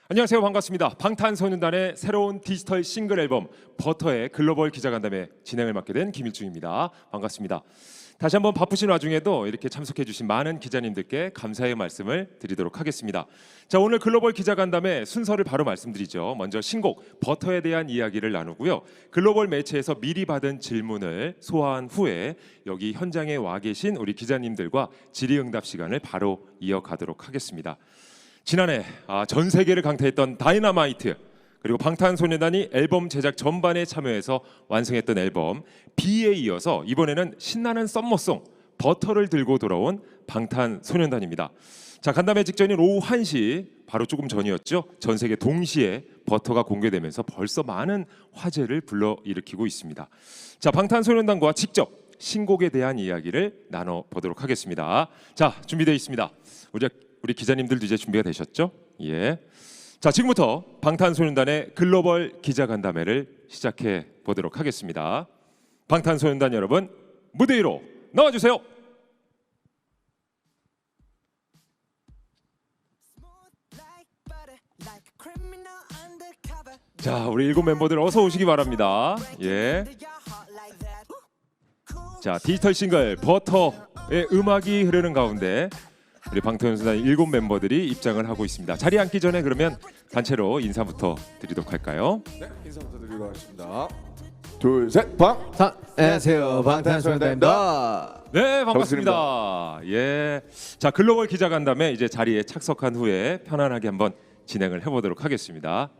안녕하세요. 반갑습니다. 방탄소년단의 새로운 디지털 싱글 앨범 버터의 글로벌 기자간담회 진행을 맡게 된 김일중입니다. 반갑습니다. 다시 한번 바쁘신 와중에도 이렇게 참석해 주신 많은 기자님들께 감사의 말씀을 드리도록 하겠습니다. 자, 오늘 글로벌 기자간담회 순서를 바로 말씀드리죠. 먼저 신곡 버터에 대한 이야기를 나누고요. 글로벌 매체에서 미리 받은 질문을 소화한 후에 여기 현장에 와 계신 우리 기자님들과 질의응답 시간을 바로 이어가도록 하겠습니다. 지난해 전 세계를 강타했던 다이너마이트, 그리고 방탄소년단이 앨범 제작 전반에 참여해서 완성했던 앨범 B에 이어서 이번에는 신나는 썸머송 버터를 들고 돌아온 방탄소년단입니다. 자, 간담회 직전인 오후 1시, 바로 조금 전이었죠. 전 세계 동시에 버터가 공개되면서 벌써 많은 화제를 불러일으키고 있습니다. 자, 방탄소년단과 직접 신곡에 대한 이야기를 나눠보도록 하겠습니다. 자, 준비되어 있습니다. 우리 기자님들도 이제 준비가 되셨죠? 예. 자, 지금부터 방탄소년단의 글로벌 기자간담회를 시작해 보도록 하겠습니다. 방탄소년단 여러분, 무대 위로 나와주세요. 자, 우리 7 멤버들 어서 오시기 바랍니다. 예. 자, 디지털 싱글 버터의 음악이 흐르는 가운데 우리 방탄소년단 7 멤버들이 입장을 하고 있습니다. 자리에 앉기 전에 그러면 단체로 인사부터 드리도록 할까요? 네, 인사부터 드리도록 하겠습니다. 둘, 셋, 안녕하세요, 방탄소년단입니다. 네, 반갑습니다. 예, 자, 글로벌 기자간담회 이제 자리에 착석한 후에 편안하게 한번 진행을 해보도록 하겠습니다.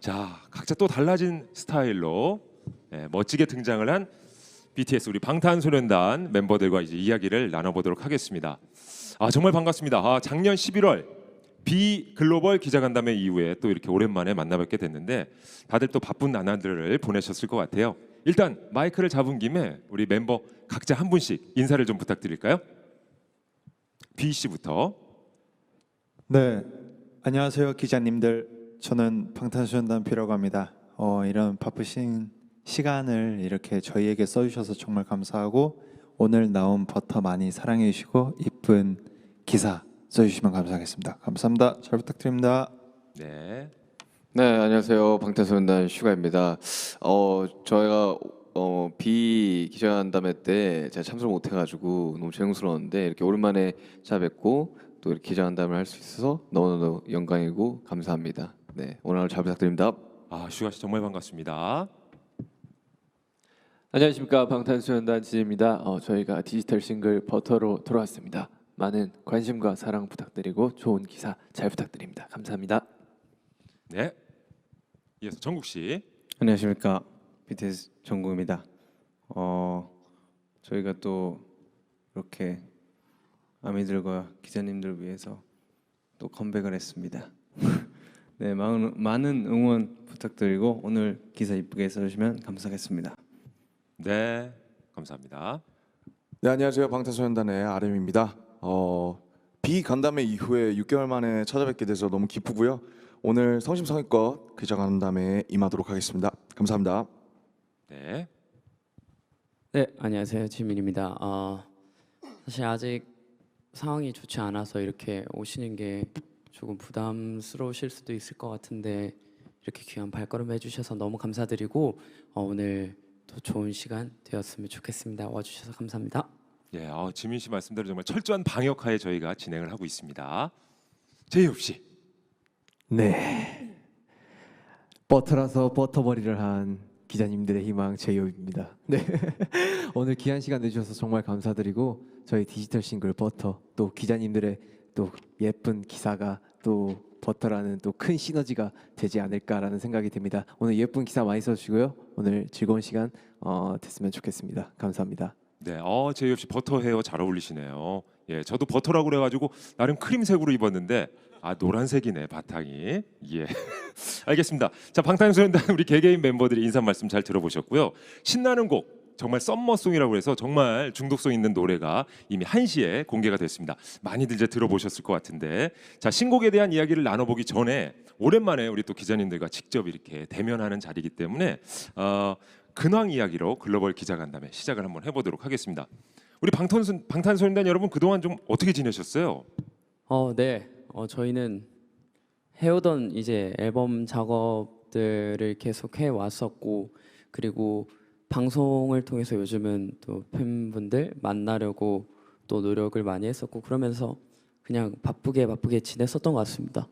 자, 각자 또 달라진 스타일로 멋지게 등장을 한 BTS 우리 방탄소년단 멤버들과 이제 이야기를 나눠보도록 하겠습니다. 정말 반갑습니다. 작년 11월 B 글로벌 기자간담회 이후에 또 이렇게 오랜만에 만나뵙게 됐는데 다들 또 바쁜 나날들을 보내셨을 것 같아요. 일단 마이크를 잡은 김에 우리 멤버 각자 한 분씩 인사를 좀 부탁드릴까요? B 씨부터. 네, 안녕하세요, 기자님들. 저는 방탄소년단 B라고 합니다. 이런 바쁘신 시간을 이렇게 저희에게 써주셔서 정말 감사하고, 오늘 나온 버터 많이 사랑해 주시고 이쁜 기사 써주시면 감사하겠습니다. 감사합니다. 잘 부탁드립니다. 네. 네, 안녕하세요. 방탄소년단 슈가입니다. 저희가 B 기자간담회 때 제가 참석을 못 해가지고 너무 죄송스러웠는데 이렇게 오랜만에 찾아뵙고 또 이렇게 기자간담회를 할 수 있어서 너무너무 영광이고 감사합니다. 네, 오늘 하루 잘 부탁드립니다. 슈가 씨 정말 반갑습니다. 안녕하십니까, 방탄소년단 진입니다. 저희가 디지털 싱글 버터로 돌아왔습니다. 많은 관심과 사랑 부탁드리고 좋은 기사 잘 부탁드립니다. 감사합니다. 네. 이어서 정국 씨. 안녕하십니까, BTS 정국입니다. 저희가 또 이렇게 아미들과 기자님들 위해서 또 컴백을 했습니다. 네, 많은 응원 부탁드리고 오늘 기사 이쁘게 써주시면 감사하겠습니다. 네, 감사합니다. 네, 안녕하세요. 방탄소년단의 RM입니다. B 간담회 이후에 6개월 만에 찾아뵙게 돼서 너무 기쁘고요. 오늘 성심성의껏 기자간담회에 임하도록 하겠습니다. 감사합니다. 네. 네, 안녕하세요, 지민입니다. 사실 아직 상황이 좋지 않아서 이렇게 오시는 게 조금 부담스러우실 수도 있을 것 같은데 이렇게 귀한 발걸음 해주셔서 너무 감사드리고 오늘 더 좋은 시간 되었으면 좋겠습니다. 와주셔서 감사합니다. 예, 지민 씨 말씀대로 정말 철저한 방역하에 저희가 진행을 하고 있습니다. 제이홉 씨. 네, 버터라서 버터머리를 한 기자님들의 희망 제이홉입니다. 네, 오늘 귀한 시간 내주셔서 정말 감사드리고 저희 디지털 싱글 버터 또 기자님들의 또 예쁜 기사가 또 버터라는 또 큰 시너지가 되지 않을까라는 생각이 듭니다. 오늘 예쁜 기사 많이 써주시고요. 오늘 즐거운 시간 됐으면 좋겠습니다. 감사합니다. 네, 제이홉 씨 버터 헤어 잘 어울리시네요. 예, 저도 버터라고 그래가지고 나름 크림색으로 입었는데 노란색이네 바탕이. 예, 알겠습니다. 자, 방탄소년단 우리 개개인 멤버들이 인사 말씀 잘 들어보셨고요. 신나는 곡 정말 썸머송이라고 해서 정말 중독성 있는 노래가 이미 1시에 공개가 됐습니다. 많이들 이제 들어보셨을 것 같은데, 자, 신곡에 대한 이야기를 나눠보기 전에 오랜만에 우리 또 기자님들과 직접 이렇게 대면하는 자리이기 때문에 근황 이야기로 글로벌 기자간담회 시작을 한번 해보도록 하겠습니다. 우리 방탄소년단 여러분 그동안 좀 어떻게 지내셨어요? 네, 저희는 해오던 이제 앨범 작업들을 계속 해 왔었고, 그리고 방송을 통해서 요즘은 또 팬분들 만나려고 또 노력을 많이 했었고, 그러면서 그냥 바쁘게 지냈었던 것 같습니다.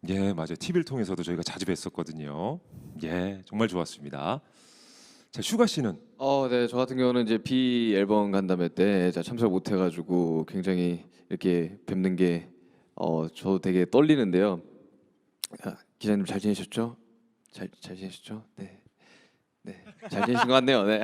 예, 맞아요. TV를 통해서도 저희가 자주 뵀었거든요. 예, 정말 좋았습니다. 자, 슈가 씨는 네, 저 같은 경우는 이제 비 앨범 간담회 때 제가 참석을 못 해가지고 굉장히 이렇게 뵙는 게 저도 되게 떨리는데요. 기자님 잘 지내셨죠? 잘 지내셨죠? 네, 네, 잘 지내신 것 같네요. 네.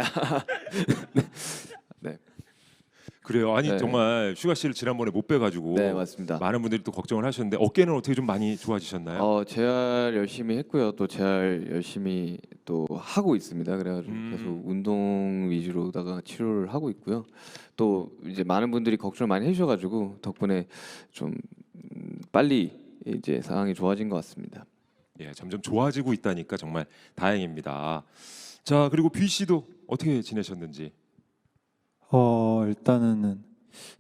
그래요. 아니 네. 정말 슈가 씨를 지난번에 못 뵈가지고 네, 맞습니다. 많은 분들이 또 걱정을 하셨는데 어깨는 어떻게 좀 많이 좋아지셨나요? 재활 열심히 했고요. 또 재활 열심히 또 하고 있습니다. 그래가지고 계속 운동 위주로다가 치료를 하고 있고요. 또 이제 많은 분들이 걱정을 많이 해주셔가지고 덕분에 좀 빨리 이제 상황이 좋아진 것 같습니다. 예, 점점 좋아지고 있다니까 정말 다행입니다. 자, 그리고 뷔 씨도 어떻게 지내셨는지. 일단은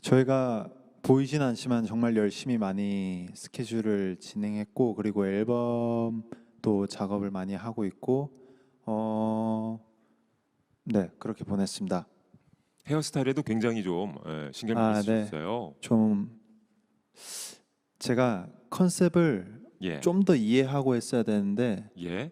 저희가 보이진 않지만 정말 열심히 많이 스케줄을 진행했고 그리고 앨범도 작업을 많이 하고 있고 네, 그렇게 보냈습니다. 헤어스타일에도 굉장히 좀 신경을 쓸 수 네. 있어요. 좀 제가 컨셉을 예, 좀 더 이해하고 했어야 되는데 예.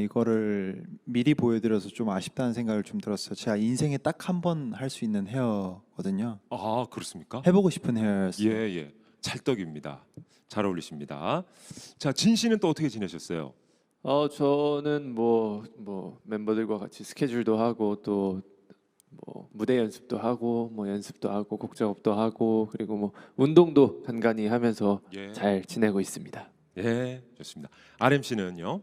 이거를 미리 보여드려서 좀 아쉽다는 생각을 좀 들었어요. 제가 인생에 딱 한 번 할 수 있는 헤어거든요. 아, 그렇습니까? 해보고 싶은 헤어였어요. 예, 예. 찰떡입니다. 잘 어울리십니다. 자, 진 씨는 또 어떻게 지내셨어요? 저는 뭐 멤버들과 같이 스케줄도 하고 또 뭐 무대 연습도 하고 뭐 연습도 하고 곡 작업도 하고 그리고 뭐 운동도 간간히 하면서 예, 잘 지내고 있습니다. 예, 좋습니다. RM 씨는요?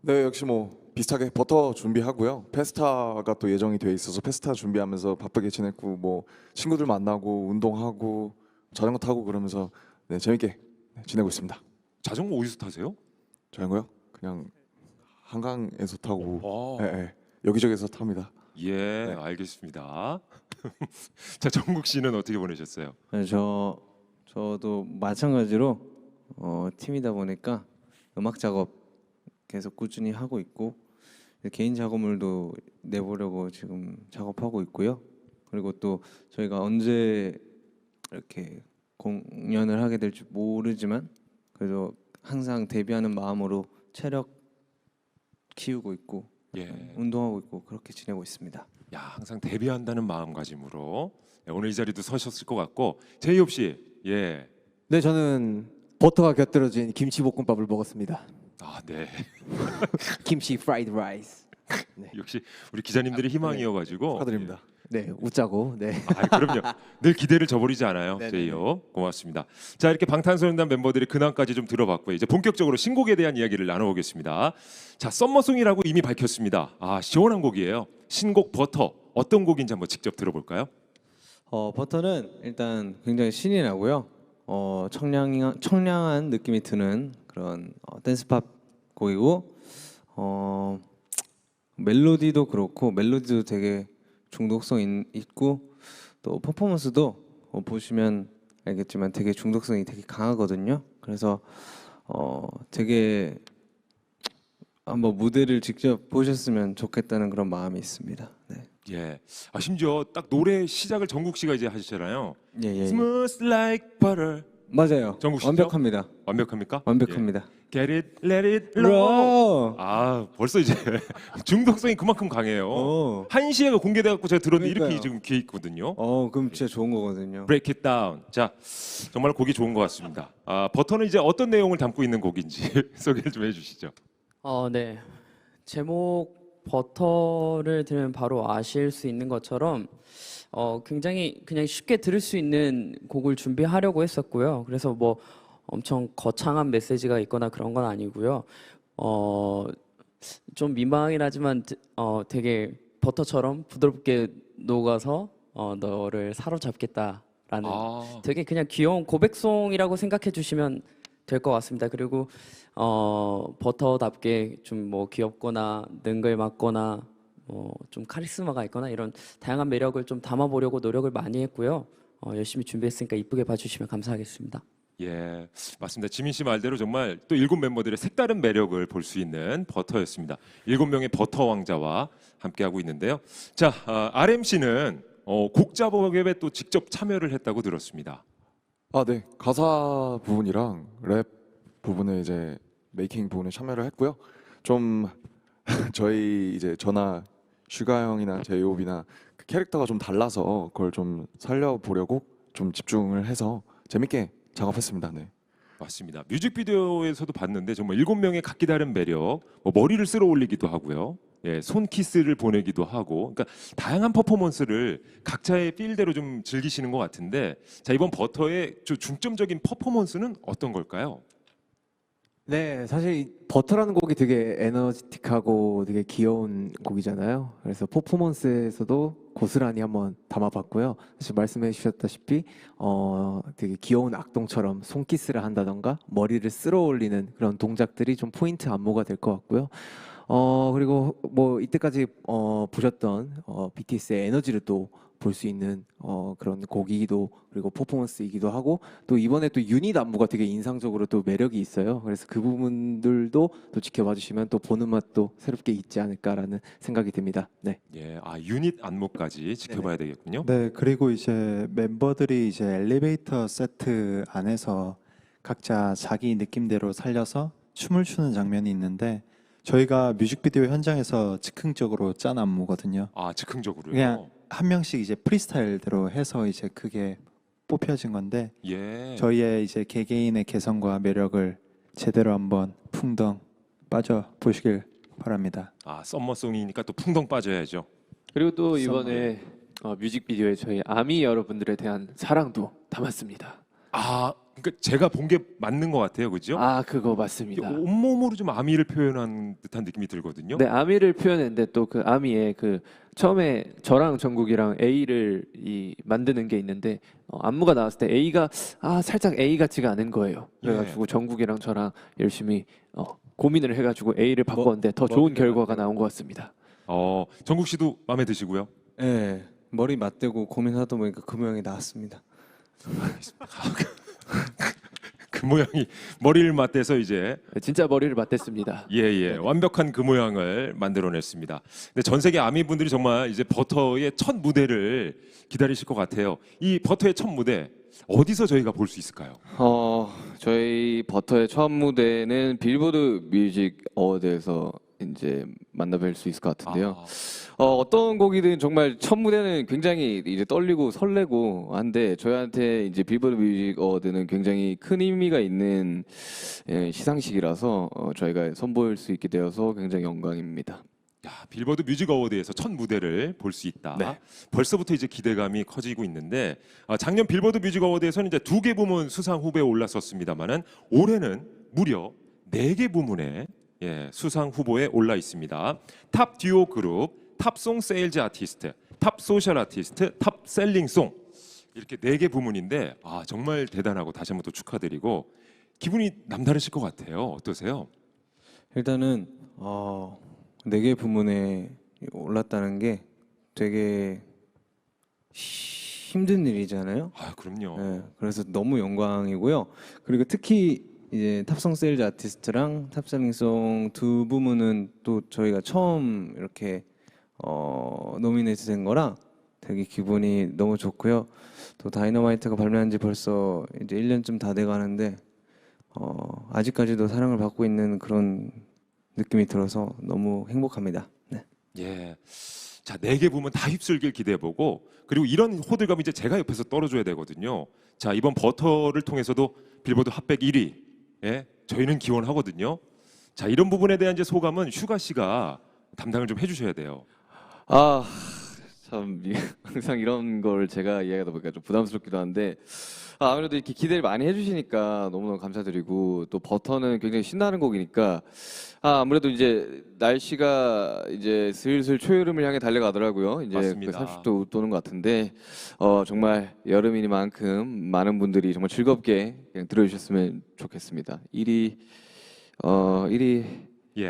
네, 역시 뭐 비슷하게 버터 준비하고요. 페스타가 또 예정이 돼 있어서 페스타 준비하면서 바쁘게 지냈고 뭐 친구들 만나고 운동하고 자전거 타고 그러면서 네, 재밌게 지내고 있습니다. 자전거 어디서 타세요? 자전거요? 그냥 한강에서 타고 어, 여기저기서 탑니다. 예, 네. 알겠습니다. 자, 정국 씨는 어떻게 보내셨어요? 네, 저도 마찬가지로 팀이다 보니까 음악 작업 계속 꾸준히 하고 있고 개인 작업물도 내보려고 지금 작업하고 있고요. 그리고 또 저희가 언제 이렇게 공연을 하게 될지 모르지만 그래도 항상 데뷔하는 마음으로 체력 키우고 있고 예, 운동하고 있고 그렇게 지내고 있습니다. 야, 항상 데뷔한다는 마음가짐으로 네, 오늘 이 자리도 서셨을 것 같고 제이홉 씨, 예, 네, 저는 버터가 곁들여진 김치볶음밥을 먹었습니다. 아, 네, 김치 프라이드 라이스. 역시 우리 기자님들의 희망이어가지고 축하드립니다. 네, 웃자고. 네. 아, 그럼요. 늘 기대를 저버리지 않아요. 네네네. 제이홉 고맙습니다. 자, 이렇게 방탄소년단 멤버들의 근황까지 좀 들어봤고요. 이제 본격적으로 신곡에 대한 이야기를 나눠보겠습니다. 자, 썸머송이라고 이미 밝혔습니다. 아, 시원한 곡이에요. 신곡 버터 어떤 곡인지 한번 직접 들어볼까요? 버터는 일단 굉장히 신이 나고요. 청량한 느낌이 드는 그런 댄스팝 곡이고 멜로디도 그렇고 멜로디도 되게 중독성 있고 또 퍼포먼스도 보시면 알겠지만 되게 중독성이 되게 강하거든요. 그래서 되게 한번 무대를 직접 보셨으면 좋겠다는 그런 마음이 있습니다. 네. 예. 아, 심지어 딱 노래 시작을 정국 씨가 이제 하시잖아요. 예. Smooth like butter. 맞아요. 정국 씨죠? 완벽합니다. 완벽합니까? 완벽합니다. 예. Get it, let it roll. 아, 벌써 이제 중독성이 그만큼 강해요. 1시에가 공개돼갖고 제가 들었는데 이렇게 그러니까요. 지금 귀에 있거든요. 그럼 진짜 좋은 거거든요. Break it down. 자, 정말 곡이 좋은 것 같습니다. 아, 버터는 이제 어떤 내용을 담고 있는 곡인지 소개를 좀 해주시죠. 네. 제목 버터를 들으면 바로 아실 수 있는 것처럼 굉장히 그냥 쉽게 들을 수 있는 곡을 준비하려고 했었고요. 그래서 뭐 엄청 거창한 메시지가 있거나 그런 건 아니고요. 좀 민망하긴 하지만 되게 버터처럼 부드럽게 녹아서 너를 사로잡겠다라는 아, 되게 그냥 귀여운 고백송이라고 생각해 주시면 될 것 같습니다. 그리고 버터답게 좀 뭐 귀엽거나 능글맞거나 좀 카리스마가 있거나 이런 다양한 매력을 좀 담아보려고 노력을 많이 했고요. 열심히 준비했으니까 이쁘게 봐주시면 감사하겠습니다. 예, 맞습니다. 지민 씨 말대로 정말 또 7멤버들의 색다른 매력을 볼 수 있는 버터였습니다. 7명의 버터 왕자와 함께하고 있는데요. 자, RMC는 곡 작업에 또 직접 참여를 했다고 들었습니다. 아, 네. 가사 부분이랑 랩 부분에 이제 메이킹 부분에 참여를 했고요. 좀 저희 이제 저나 슈가 형이나 제이홉이나 그 캐릭터가 좀 달라서 그걸 좀 살려보려고 좀 집중을 해서 재밌게 작업했습니다. 네. 맞습니다. 뮤직비디오에서도 봤는데 정말 7명의 각기 다른 매력, 머리를 쓸어 올리기도 하고요. 예, 손 키스를 보내기도 하고, 그러니까 다양한 퍼포먼스를 각자의 필대로 좀 즐기시는 것 같은데, 자 이번 버터의 중점적인 퍼포먼스는 어떤 걸까요? 네, 사실 이 버터라는 곡이 되게 에너지틱하고 되게 귀여운 곡이잖아요. 그래서 퍼포먼스에서도 고스란히 한번 담아봤고요. 사실 말씀해 주셨다시피 되게 귀여운 악동처럼 손키스를 한다던가 머리를 쓸어 올리는 그런 동작들이 좀 포인트 안무가 될 것 같고요. 그리고 뭐 이때까지 보셨던 BTS의 에너지를 또 볼 수 있는 그런 곡이기도 그리고 퍼포먼스이기도 하고 또 이번에 또 유닛 안무가 되게 인상적으로 또 매력이 있어요. 그래서 그 부분들도 또 지켜봐 주시면 또 보는 맛도 새롭게 있지 않을까라는 생각이 듭니다. 네. 예, 유닛 안무까지 지켜봐야 되겠군요. 네, 그리고 이제 멤버들이 이제 엘리베이터 세트 안에서 각자 자기 느낌대로 살려서 춤을 추는 장면이 있는데 저희가 뮤직비디오 현장에서 즉흥적으로 짠 안무거든요. 즉흥적으로요. 그냥 한 명씩 이제 프리스타일대로 해서 이제 그게 뽑혀진 건데 예. 저희의 이제 개개인의 개성과 매력을 제대로 한번 풍덩 빠져 보시길 바랍니다. 썸머송이니까 또 풍덩 빠져야죠. 그리고 또 이번에 뮤직비디오에 저희 아미 여러분들에 대한 사랑도 담았습니다. 그러니까 제가 본 게 맞는 것 같아요, 그죠? 그거 맞습니다. 온몸으로 좀 아미를 표현한 듯한 느낌이 들거든요. 네, 아미를 표현했는데 또 그 아미의 그 처음에 저랑 정국이랑 A를 만드는 게 있는데 안무가 나왔을 때 A가 살짝 A 같지가 않은 거예요. 그래가지고 정국이랑 저랑 열심히 고민을 해가지고 A를 바꿨는데 더 좋은 결과가 나온 것 같습니다. 정국 씨도 마음에 드시고요. 네, 머리 맞대고 고민하다 보니까 그 모양이 나왔습니다. 그 모양이 머리를 맞대서 이제 진짜 머리를 맞댔습니다. 완벽한 그 모양을 만들어냈습니다. 근데 전 세계 아미 분들이 정말 이제 버터의 첫 무대를 기다리실 것 같아요. 이 버터의 첫 무대 어디서 저희가 볼 수 있을까요? 저희 버터의 첫 무대는 빌보드 뮤직 어워드에서 이제 만나뵐 수 있을 것 같은데요. 어떤 곡이든 정말 첫 무대는 굉장히 이제 떨리고 설레고 한데 저희한테 이제 빌보드 뮤직 어워드는 굉장히 큰 의미가 있는 시상식이라서 저희가 선보일 수 있게 되어서 굉장히 영광입니다. 빌보드 뮤직 어워드에서 첫 무대를 볼 수 있다. 네. 벌써부터 이제 기대감이 커지고 있는데 작년 빌보드 뮤직 어워드에서는 이제 2개 부문 수상 후보에 올랐었습니다만은 올해는 무려 4개 부문에 수상 후보에 올라 있습니다. 탑 듀오 그룹, 탑송 세일즈 아티스트, 탑 소셜 아티스트, 탑 셀링송 이렇게 4개 부문인데 정말 대단하고 다시 한번 또 축하드리고 기분이 남다르실 것 같아요. 어떠세요? 일단은 4개 부문에 올랐다는 게 되게 힘든 일이잖아요. 그럼요. 네, 그래서 너무 영광이고요. 그리고 특히 이제 탑송 세일즈 아티스트랑 탑셀링송 두 부문은 또 저희가 처음 이렇게 노미네이트 된 거라 되게 기분이 너무 좋고요. 또 다이너마이트가 발매한 지 벌써 이제 1년쯤 다 돼 가는데 아직까지도 사랑을 받고 있는 그런 느낌이 들어서 너무 행복합니다. 네. 자, 4개 부문 다 휩쓸길 기대해보고 그리고 이런 호들갑이 이제 제가 옆에서 떨어줘야 되거든요. 자, 이번 버터를 통해서도 빌보드 핫백 1위 저희는 기원하거든요. 자, 이런 부분에 대한 이제 소감은 슈가 씨가 담당을 좀 해주셔야 돼요. 참 항상 이런 걸 제가 이야기하다 보니까 좀 부담스럽기도 한데 아무래도 이렇게 기대를 많이 해주시니까 너무너무 감사드리고 또 버터는 굉장히 신나는 곡이니까 아무래도 이제 날씨가 이제 슬슬 초여름을 향해 달려가더라고요. 이제 맞습니다. 30도 웃도는 것 같은데 정말 여름이니만큼 많은 분들이 정말 즐겁게 그냥 들어주셨으면 좋겠습니다. 1위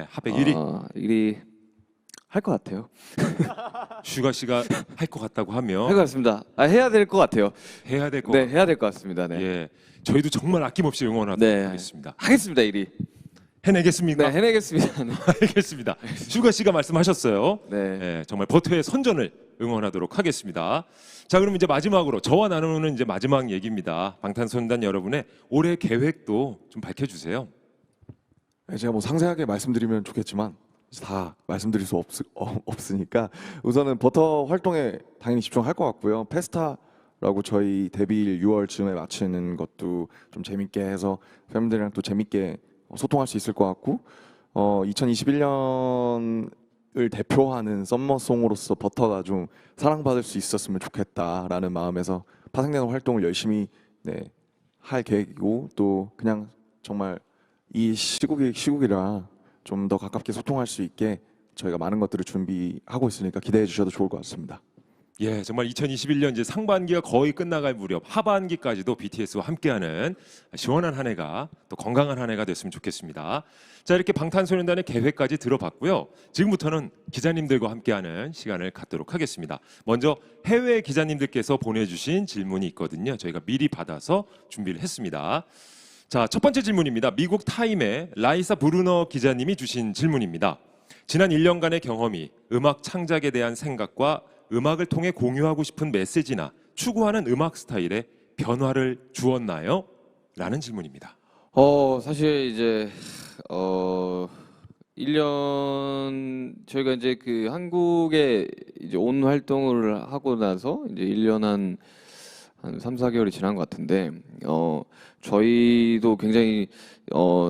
핫백 1위. 1위 할 것 같아요. 슈가 씨가 할 것 같다고 하면 할 것 같습니다. 해야 될 것 같아요. 해야 될 것 네, 같아요. 해야 될 것 같습니다. 네. 예, 저희도 정말 아낌없이 응원하도록 네. 하겠습니다. 하겠습니다, 이리. 해내겠습니까? 네, 해내겠습니다. 네. 알겠습니다. 슈가 씨가 말씀하셨어요. 네. 예, 정말 버터의 선전을 응원하도록 하겠습니다. 자, 그럼 이제 마지막으로 저와 나누는 이제 마지막 얘기입니다. 방탄소년단 여러분의 올해 계획도 좀 밝혀주세요. 네, 제가 뭐 상세하게 말씀드리면 좋겠지만 다 말씀드릴 수 없으니까 우선은 버터 활동에 당연히 집중할 것 같고요. 페스타라고 저희 데뷔일 6월쯤에 마치는 것도 좀 재밌게 해서 팬분들이랑 또 재밌게 소통할 수 있을 것 같고 2021년을 대표하는 썸머송으로서 버터가 좀 사랑받을 수 있었으면 좋겠다라는 마음에서 파생되는 활동을 열심히 할 계획이고 또 그냥 정말 이 시국이라 좀 더 가깝게 소통할 수 있게 저희가 많은 것들을 준비하고 있으니까 기대해 주셔도 좋을 것 같습니다. 예, 정말 2021년 이제 상반기가 거의 끝나갈 무렵 하반기까지도 BTS와 함께하는 시원한 한 해가 또 건강한 한 해가 됐으면 좋겠습니다. 자, 이렇게 방탄소년단의 계획까지 들어봤고요. 지금부터는 기자님들과 함께하는 시간을 갖도록 하겠습니다. 먼저 해외 기자님들께서 보내주신 질문이 있거든요. 저희가 미리 받아서 준비를 했습니다. 자, 첫 번째 질문입니다. 미국 타임의 라이사 브루너 기자님이 주신 질문입니다. 지난 1년간의 경험이 음악 창작에 대한 생각과 음악을 통해 공유하고 싶은 메시지나 추구하는 음악 스타일에 변화를 주었나요? 라는 질문입니다. 사실 이제 1년 저희가 이제 그 한국에 이제 온 활동을 하고 나서 이제 1년 한 3, 4개월이 지난 것 같은데 저희도 굉장히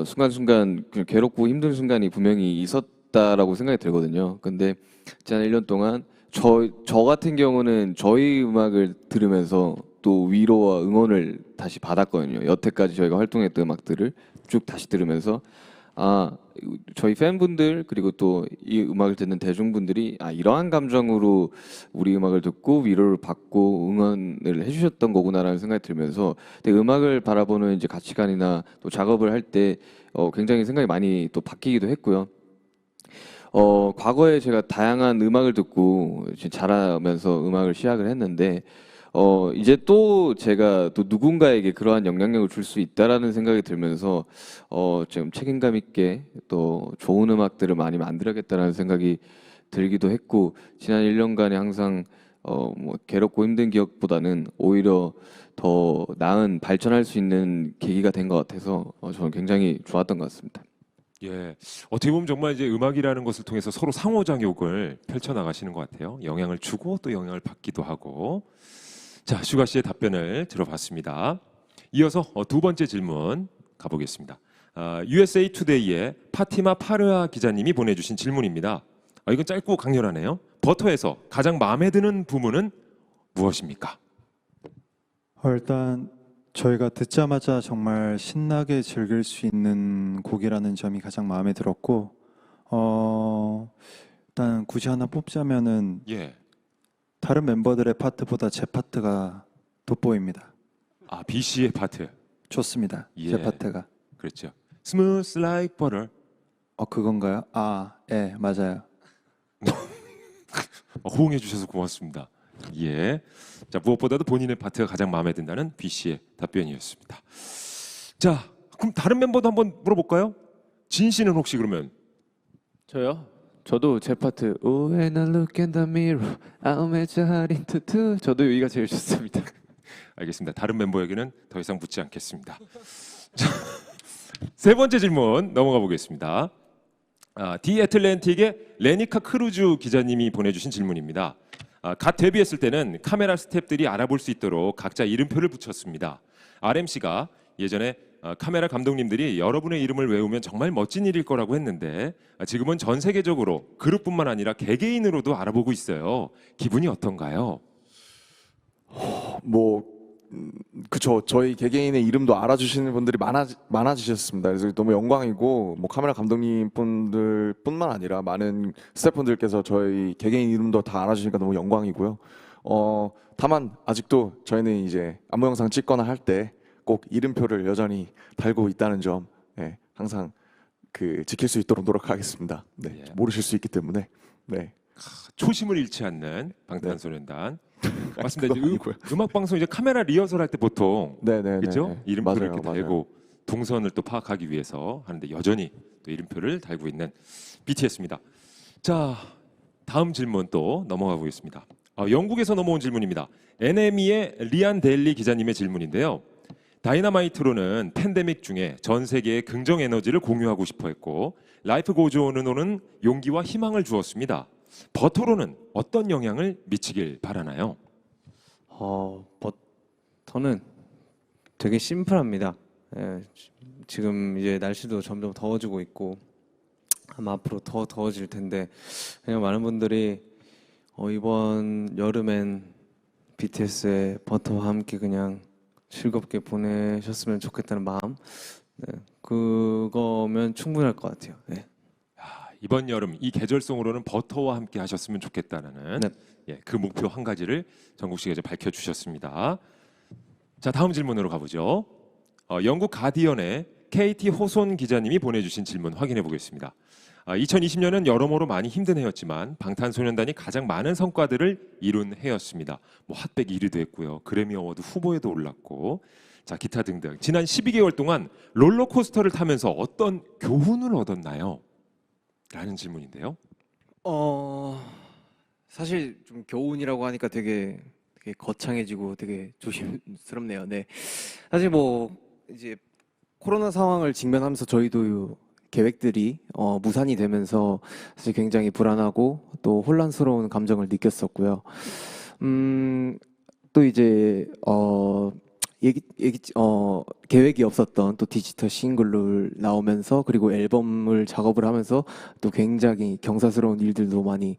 순간순간 괴롭고 힘든 순간이 분명히 있었다라고 생각이 들거든요. 근데 지난 1년 동안 저 같은 경우는 저희 음악을 들으면서 또 위로와 응원을 다시 받았거든요. 여태까지 저희가 활동했던 음악들을 쭉 다시 들으면서 저희 팬분들 그리고 또 이 음악을 듣는 대중분들이 이러한 감정으로 우리 음악을 듣고 위로를 받고 응원을 해주셨던 거구나라는 생각이 들면서 음악을 바라보는 이제 가치관이나 또 작업을 할 때 굉장히 생각이 많이 또 바뀌기도 했고요. 과거에 제가 다양한 음악을 듣고 자라면서 음악을 시작을 했는데 이제 또 제가 또 누군가에게 그러한 영향력을 줄 수 있다라는 생각이 들면서 좀 책임감 있게 또 좋은 음악들을 많이 만들어야겠다라는 생각이 들기도 했고 지난 1년간에 항상 뭐 괴롭고 힘든 기억보다는 오히려 더 나은 발전할 수 있는 계기가 된 것 같아서 저는 굉장히 좋았던 것 같습니다. 예, 어떻게 보면 정말 이제 음악이라는 것을 통해서 서로 상호작용을 펼쳐 나가시는 것 같아요. 영향을 주고 또 영향을 받기도 하고. 자, 슈가 씨의 답변을 들어봤습니다. 이어서 두 번째 질문 가보겠습니다. USA 투데이의 파티마 파르아 기자님이 보내주신 질문입니다. 이건 짧고 강렬하네요. 버터에서 가장 마음에 드는 부문은 무엇입니까? 일단 저희가 듣자마자 정말 신나게 즐길 수 있는 곡이라는 점이 가장 마음에 들었고 일단 굳이 하나 뽑자면은 예, 다른 멤버들의 파트보다 제 파트가 돋보입니다. B 씨의 파트. 좋습니다. 예. 제 파트가. 그렇죠. Smooth like butter. 그건가요? 예, 맞아요. 호응해 주셔서 고맙습니다. 예. 자, 무엇보다도 본인의 파트가 가장 마음에 든다는 B 씨의 답변이었습니다. 자, 그럼 다른 멤버도 한번 물어볼까요? 진 씨는 혹시 그러면 저요? 저도 제 파트 When I look in the mirror I'll match your heart into two 저도 여기가 제일 좋습니다. 알겠습니다. 다른 멤버에게는 더 이상 묻지 않겠습니다. 자, 세 번째 질문 넘어가 보겠습니다. 디 애틀랜틱의 레니카 크루즈 기자님이 보내주신 질문입니다. 갓 데뷔했을 때는 카메라 스태프들이 알아볼 수 있도록 각자 이름표를 붙였습니다. RMC가 예전에 카메라 감독님들이 여러분의 이름을 외우면 정말 멋진 일일 거라고 했는데 지금은 전 세계적으로 그룹뿐만 아니라 개개인으로도 알아보고 있어요. 기분이 어떤가요? 그쵸. 저희 개개인의 이름도 알아주시는 분들이 많아지셨습니다. 그래서 너무 영광이고 카메라 감독님 분들뿐만 아니라 많은 스태프분들께서 저희 개개인 이름도 다 알아주시니까 너무 영광이고요. 다만 아직도 저희는 이제 안무 영상 찍거나 할 때 꼭 이름표를 여전히 달고 있다는 점 항상 지킬 수 있도록 노력하겠습니다. 네, 예. 모르실 수 있기 때문에. 네. 초심을 잃지 않는 방탄소년단. 맞습니다. 그건 아니고요. 음악 방송 이제 카메라 리허설 할 때 보통 네네. 그렇죠? 이름표를 맞아요, 이렇게 맞아요. 달고 동선을 또 파악하기 위해서 하는데 여전히 또 이름표를 달고 있는 BTS입니다. 자, 다음 질문 또 넘어가 보겠습니다. 영국에서 넘어온 질문입니다. NME의 리안 데일리 기자님의 질문인데요. 다이너마이트로는 팬데믹 중에 전 세계에 긍정 에너지를 공유하고 싶어 했고 라이프 고즈온으로는 용기와 희망을 주었습니다. 버터로는 어떤 영향을 미치길 바라나요? 버터는 되게 심플합니다. 예, 지금 이제 날씨도 점점 더워지고 있고 아마 앞으로 더 더워질 텐데 그냥 많은 분들이 이번 여름엔 BTS의 버터와 함께 그냥 즐겁게 보내셨으면 좋겠다는 마음, 네, 그거면 충분할 것 같아요. 네. 이번 여름 이 계절송으로는 버터와 함께 하셨으면 좋겠다는 네. 예, 그 목표 한 가지를 정국 씨가 이제 밝혀주셨습니다. 자, 다음 질문으로 가보죠. 영국 가디언의 KT 호손 기자님이 보내주신 질문 확인해 보겠습니다. 2020년은 여러모로 많이 힘든 해였지만 방탄소년단이 가장 많은 성과들을 이룬 해였습니다. 뭐 핫백 1위도 했고요, 그래미 어워드 후보에도 올랐고, 자 기타 등등. 지난 12개월 동안 롤러코스터를 타면서 어떤 교훈을 얻었나요? 라는 질문인데요. 사실 좀 교훈이라고 하니까 되게 거창해지고 되게 조심스럽네요. 네. 사실 뭐 이제 코로나 상황을 직면하면서 저희도 계획들이 무산이 되면서 사실 굉장히 불안하고 또 혼란스러운 감정을 느꼈었고요. 또 이제 계획이 없었던 또 디지털 싱글을 나오면서 그리고 앨범을 작업을 하면서 또 굉장히 경사스러운 일들도 많이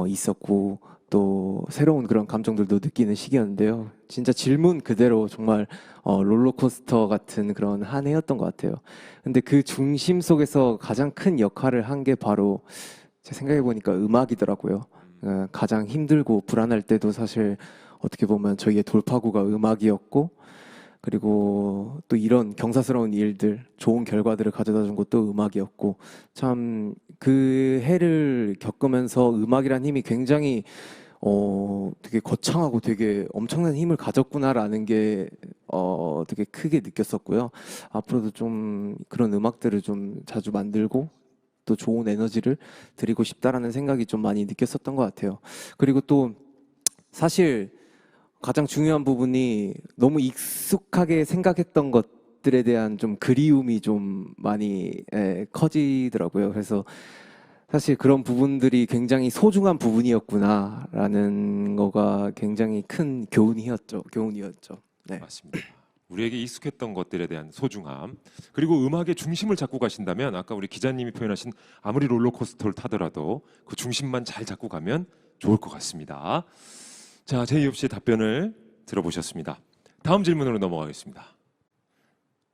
있었고 또 새로운 그런 감정들도 느끼는 시기였는데요. 진짜 질문 그대로 정말 롤러코스터 같은 그런 한 해였던 것 같아요. 근데 그 중심 속에서 가장 큰 역할을 한 게 바로 제 생각해 보니까 음악이더라고요. 가장 힘들고 불안할 때도 사실 어떻게 보면 저희의 돌파구가 음악이었고 그리고 또 이런 경사스러운 일들, 좋은 결과들을 가져다 준 것도 음악이었고 참 그 해를 겪으면서 음악이란 힘이 굉장히 되게 거창하고 되게 엄청난 힘을 가졌구나라는 게 되게 크게 느꼈었고요. 앞으로도 좀 그런 음악들을 좀 자주 만들고 또 좋은 에너지를 드리고 싶다라는 생각이 좀 많이 느꼈었던 것 같아요. 그리고 또 사실 가장 중요한 부분이 너무 익숙하게 생각했던 것들에 대한 좀 그리움이 좀 많이 커지더라고요. 그래서 사실 그런 부분들이 굉장히 소중한 부분이었구나라는 거가 굉장히 큰 교훈이었죠. 네. 맞습니다. 우리에게 익숙했던 것들에 대한 소중함, 그리고 음악의 중심을 잡고 가신다면 아까 우리 기자님이 표현하신 아무리 롤러코스터를 타더라도 그 중심만 잘 잡고 가면 좋을 것 같습니다. 자, 제이홉 씨의 답변을 들어보셨습니다. 다음 질문으로 넘어가겠습니다.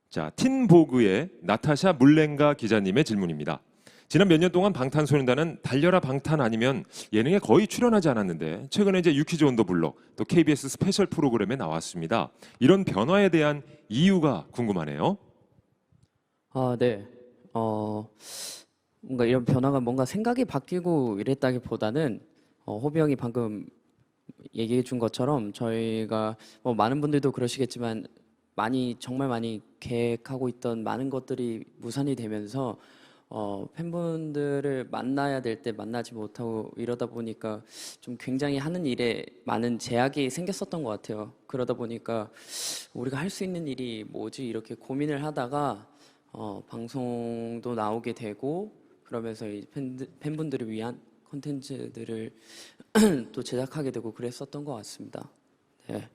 자, 틴보그의 나타샤 물렌가 기자님의 질문입니다. 지난 몇 년 동안 방탄소년단은 달려라 방탄 아니면 예능에 거의 출연하지 않았는데 최근에 이제 유키즈 온 더 블록 또 KBS 스페셜 프로그램에 나왔습니다. 이런 변화에 대한 이유가 궁금하네요. 네. 뭔가 이런 변화가 뭔가 생각이 바뀌고 이랬다기보다는 호비 형이 방금 얘기해 준 것처럼 저희가 뭐 많은 분들도 그러시겠지만 정말 많이 계획하고 있던 많은 것들이 무산이 되면서 팬분들을 만나야 될 때 만나지 못하고 이러다 보니까 좀 굉장히 하는 일에 많은 제약이 생겼었던 것 같아요. 그러다 보니까 우리가 할 수 있는 일이 뭐지 이렇게 고민을 하다가 방송도 나오게 되고 그러면서 이 팬분들을 위한 콘텐츠들을 또 제작하게 되고 그랬었던 것 같습니다. 네.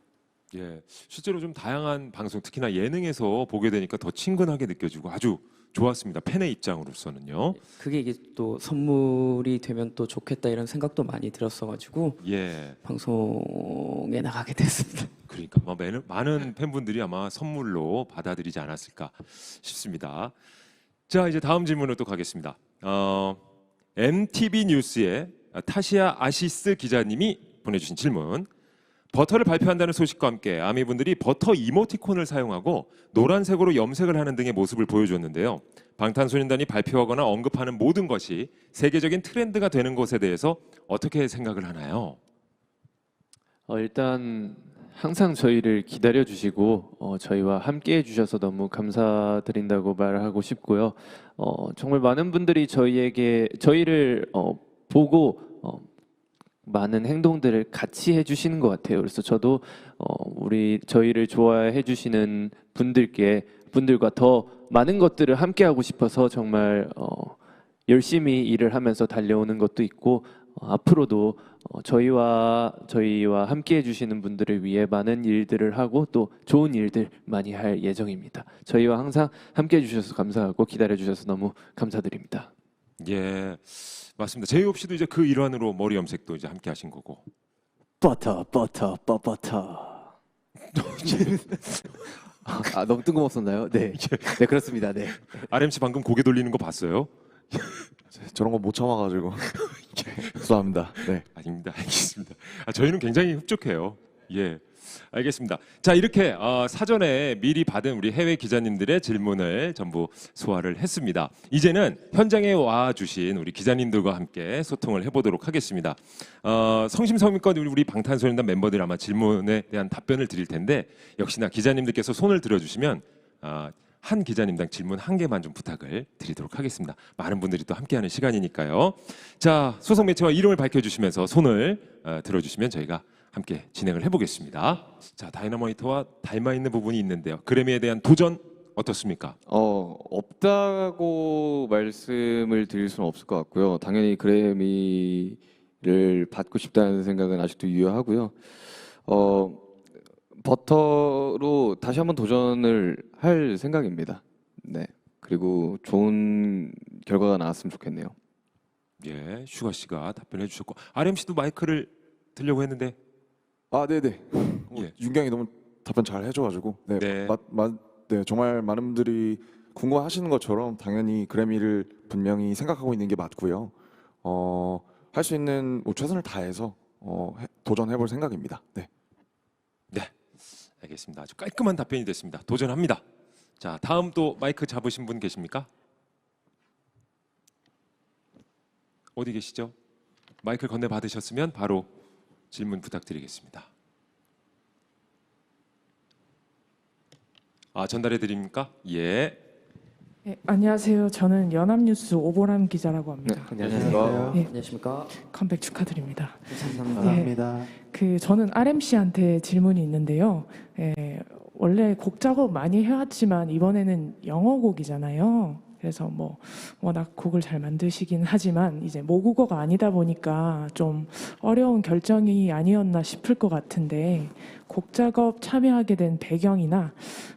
예, 실제로 좀 다양한 방송, 특히나 예능에서 보게 되니까 더 친근하게 느껴지고 아주 좋았습니다. 팬의 입장으로서는요. 그게 이게 또 선물이 되면 또 좋겠다 이런 생각도 많이 들었어가지고 예, 방송에 나가게 됐습니다. 그러니까 많은 팬분들이 아마 선물로 받아들이지 않았을까 싶습니다. 자, 이제 다음 질문으로 또 가겠습니다. MTV 뉴스의 타시아 아시스 기자님이 보내주신 질문. 버터를 발표한다는 소식과 함께 아미분들이 버터 이모티콘을 사용하고 노란색으로 염색을 하는 등의 모습을 보여줬는데요. 방탄소년단이 발표하거나 언급하는 모든 것이 세계적인 트렌드가 되는 것에 대해서 어떻게 생각을 하나요? 일단 항상 저희를 기다려 주시고 저희와 함께 해주셔서 너무 감사드린다고 말하고 싶고요. 정말 많은 분들이 저희를 보고 많은 행동들을 같이 해주시는 것 같아요. 그래서 저도 저희를 좋아해 주시는 분들과 더 많은 것들을 함께 하고 싶어서 정말 열심히 일을 하면서 달려오는 것도 있고 앞으로도 저희와 함께 해주시는 분들을 위해 많은 일들을 하고 또 좋은 일들 많이 할 예정입니다. 저희와 항상 함께 해주셔서 감사하고 기다려 주셔서 너무 감사드립니다. 예, 맞습니다. 제이홉 씨도 이제 그 일환으로 머리 염색도 이제 함께 하신 거고. 버터. 너무 뜬금없었나요? 네. 네, 그렇습니다. 네. RM 씨 방금 고개 돌리는 거 봤어요? 저런 거 못 참아가지고 죄송합니다. 네. 아닙니다. 알겠습니다. 저희는 굉장히 흡족해요. 예, 알겠습니다. 자, 이렇게 사전에 미리 받은 우리 해외 기자님들의 질문을 전부 소화를 했습니다. 이제는 현장에 와 주신 우리 기자님들과 함께 소통을 해보도록 하겠습니다. 성심성의껏 우리 방탄소년단 멤버들 아마 질문에 대한 답변을 드릴 텐데 역시나 기자님들께서 손을 들어주시면 한 기자님당 질문 한 개만 좀 부탁을 드리도록 하겠습니다. 많은 분들이 또 함께하는 시간이니까요. 자, 소속 매체와 이름을 밝혀주시면서 손을 들어주시면 저희가 함께 진행을 해보겠습니다. 자, 다이너마이트와 닮아 있는 부분이 있는데요. 그래미에 대한 도전 어떻습니까? 없다고 말씀을 드릴 수는 없을 것 같고요. 당연히 그래미를 받고 싶다는 생각은 아직도 유효하고요. 버터로 다시 한번 도전을 할 생각입니다. 네. 그리고 좋은 결과가 나왔으면 좋겠네요. 예, 슈가 씨가 답변해 주셨고 RM 씨도 마이크를 들려고 했는데 네네. 예. 윤경이 너무 답변 잘 해줘가지고 네, 네. 네, 정말 많은 분들이 궁금하시는 것처럼 당연히 그래미를 분명히 생각하고 있는 게 맞고요. 할 수 있는 최선을 다해서 도전해볼 생각입니다. 네. 네, 알겠습니다. 아주 깔끔한 답변이 됐습니다. 도전합니다. 자, 다음 또 마이크 잡으신 분 계십니까? 어디 계시죠? 마이크를 건네 받으셨으면 바로 질문 부탁드리겠습니다. 전달해 드립니까? 예. 네, 안녕하세요. 저는 연합뉴스 오보람 기자라고 합니다. 안녕하세요. 네. 안녕하십니까? 컴백 축하드립니다. 감사합니다. 저는 RM 씨한테 질문이 있는데요. 원래 곡 작업 많이 해왔지만 이번에는 영어 곡이잖아요. 그래서 뭐 워낙 곡을 잘 만드시긴 하지만 이제 모국어가 아니다 보니까 좀 어려운 결정이 아니었나 싶을 것 같은데 곡 작업 참여하게 된 배경이나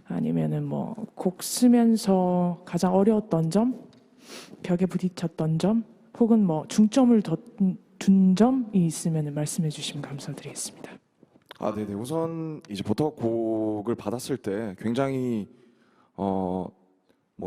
아니면은 뭐 곡 쓰면서 가장 어려웠던 점, 벽에 부딪혔던 점, 혹은 뭐 중점을 둔 점이 있으면 말씀해 주시면 감사드리겠습니다. 네네. 우선 이제 버터 곡을 받았을 때 굉장히 뭐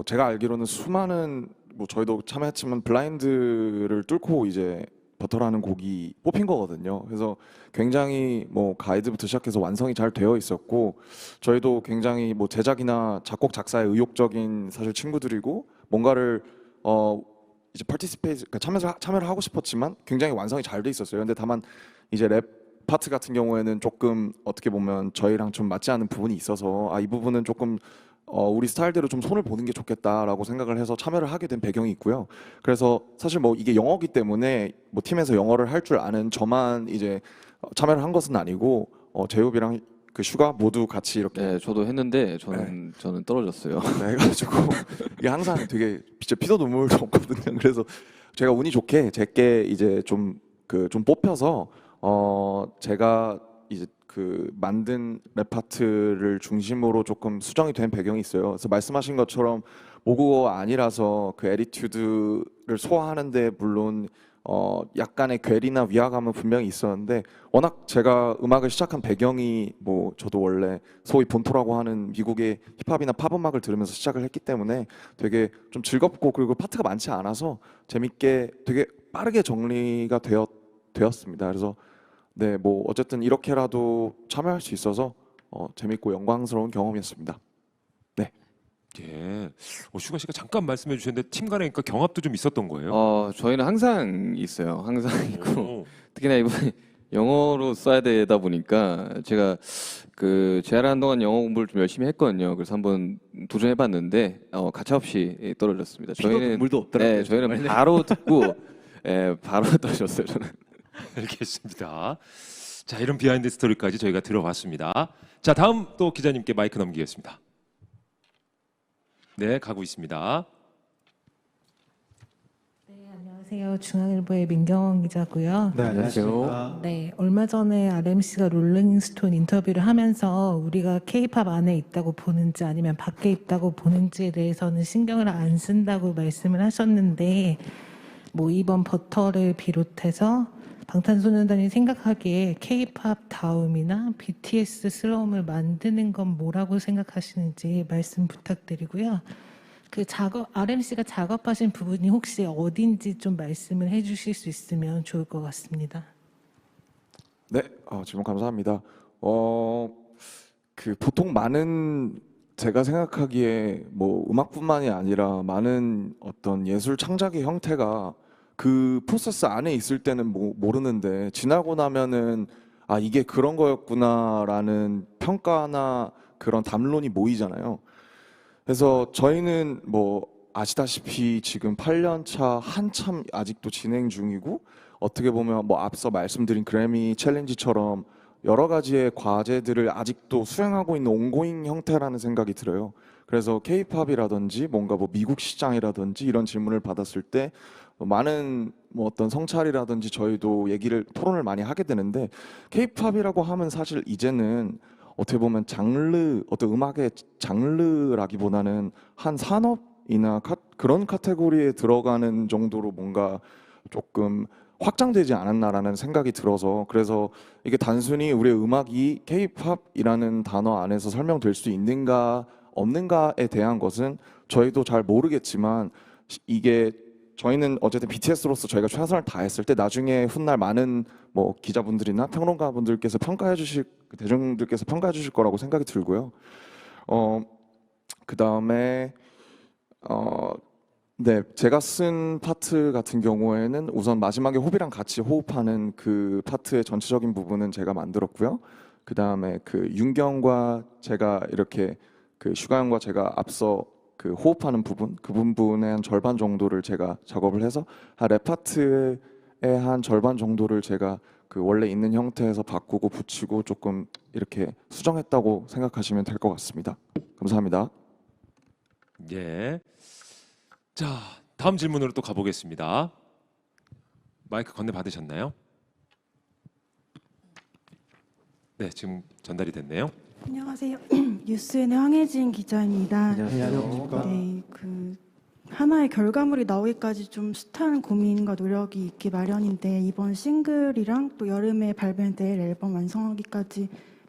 제가 알기로는 수많은 뭐 저희도 참여했지만 블라인드를 뚫고 이제 버터라는 곡이 뽑힌 거거든요. 그래서 굉장히 뭐 가이드부터 시작해서 완성이 잘 되어 있었고 저희도 굉장히 뭐 제작이나 작곡 작사에 의욕적인 사실 친구들이고 뭔가를 이제 그러니까 참여를 하고 싶었지만 굉장히 완성이 잘 돼 있었어요. 근데 다만 이제 랩 파트 같은 경우에는 조금 어떻게 보면 저희랑 좀 맞지 않는 부분이 있어서 이 부분은 조금 우리 스타일대로 좀 손을 보는 게 좋겠다라고 생각을 해서 참여를 하게 된 배경이 있고요. 그래서 사실 뭐 이게 영어기 때문에 뭐 팀에서 영어를 할 줄 아는 저만 이제 참여를 한 것은 아니고 제이홉이랑 그 슈가 모두 같이 이렇게 네, 저도 했는데 저는 떨어졌어요. 해가지고 이게 항상 되게 진짜 피도 눈물도 없거든요. 그래서 제가 운이 좋게 제게 이제 좀 뽑혀서 제가 이제 그 만든 랩 파트를 중심으로 조금 수정이 된 배경이 있어요. 그래서 말씀하신 것처럼 모국어 아니라서 그 애티튜드를 소화하는데 물론 약간의 괴리나 위화감은 분명히 있었는데 워낙 제가 음악을 시작한 배경이 뭐 저도 원래 소위 본토라고 하는 미국의 힙합이나 팝 음악을 들으면서 시작을 했기 때문에 되게 좀 즐겁고 그리고 파트가 많지 않아서 재밌게 되게 빠르게 정리가 되었습니다. 그래서 네, 뭐 어쨌든 이렇게라도 참여할 수 있어서 재밌고 영광스러운 경험이었습니다. 예. 슈가 씨가 잠깐 말씀해 주셨는데 팀 간에 그러니까 경합도 좀 있었던 거예요? 저희는 항상 있어요. 항상 있고 오. 특히나 이번에 영어로 써야 되다 보니까 제가 그 재활하는 동안 영어 공부를 좀 열심히 했거든요. 그래서 한번 도전해봤는데 가차없이 떨어졌습니다. 저희는 물도 없더라고요. 네, 저희는 정말. 바로 듣고 바로 떨어졌어요. 저는. 알겠습니다. 자, 이런 비하인드 스토리까지 저희가 들어봤습니다. 자, 다음 또 기자님께 마이크 넘기겠습니다. 네, 가고 있습니다. 네, 안녕하세요. 중앙일보의 민경원 기자고요. 네, 안녕하십니까. 네, 얼마 전에 RMC가 롤링스톤 인터뷰를 하면서 우리가 K-팝 안에 있다고 보는지 아니면 밖에 있다고 보는지에 대해서는 신경을 안 쓴다고 말씀을 하셨는데 뭐 이번 버터를 비롯해서 방탄소년단이 생각하기에 K-팝 다움이나 BTS스러움을 만드는 건 뭐라고 생각하시는지 말씀 부탁드리고요. 그 RMC가 작업하신 부분이 혹시 어딘지 좀 말씀을 해주실 수 있으면 좋을 것 같습니다. 네, 질문 감사합니다. 그 보통 많은 제가 생각하기에 뭐 음악뿐만이 아니라 많은 어떤 예술 창작의 형태가 그 프로세스 안에 있을 때는 모르는데 지나고 나면은 아 이게 그런 거였구나라는 평가나 그런 담론이 모이잖아요. 그래서 저희는 뭐 아시다시피 지금 8년 차 한참 아직도 진행 중이고 어떻게 보면 뭐 앞서 말씀드린 그래미 챌린지처럼 여러 가지의 과제들을 아직도 수행하고 있는 온고잉 형태라는 생각이 들어요. 그래서 K-팝이라든지 뭔가 뭐 미국 시장이라든지 이런 질문을 받았을 때 많은 뭐 어떤 성찰이라든지 저희도 토론을 많이 하게 되는데 K-팝이라고 하면 사실 이제는 어떻게 보면 어떤 음악의 장르라기보다는 한 산업이나 그런 카테고리에 들어가는 정도로 뭔가 조금 확장되지 않았나라는 생각이 들어서 그래서 이게 단순히 우리의 음악이 K-팝이라는 단어 안에서 설명될 수 있는가 없는가에 대한 것은 저희도 잘 모르겠지만 이게 저희는 어쨌든 BTS로서 저희가 최선을 다했을 때 나중에 훗날 많은 뭐 기자분들이나 평론가분들께서 대중들께서 평가해 주실 거라고 생각이 들고요. 그다음에 네, 제가 쓴 파트 같은 경우에는 우선 마지막에 호비랑 같이 호흡하는 그 파트의 전체적인 부분은 제가 만들었고요. 그다음에 그 윤경과 제가 이렇게 그 슈가 형과 제가 앞서 그 호흡하는 부분, 그 부분의 한 절반 정도를 제가 작업을 해서 랩 파트의 한 절반 정도를 제가 그 원래 있는 형태에서 바꾸고 붙이고 조금 이렇게 수정했다고 생각하시면 될 것 같습니다. 감사합니다. 예. 자, 다음 질문으로 또 가보겠습니다. 마이크 건네 받으셨나요? 네, 지금 전달이 됐네요. 안녕하세요. 뉴스엔의 황혜진 기자입니다. 안녕하세요. 네, 그 하나의 결과물이 나오기까지 좀 숱한 고민과 노력이 있기 마련인데 이번 싱글이랑 또 여름에 발매될 앨범 완성하기까지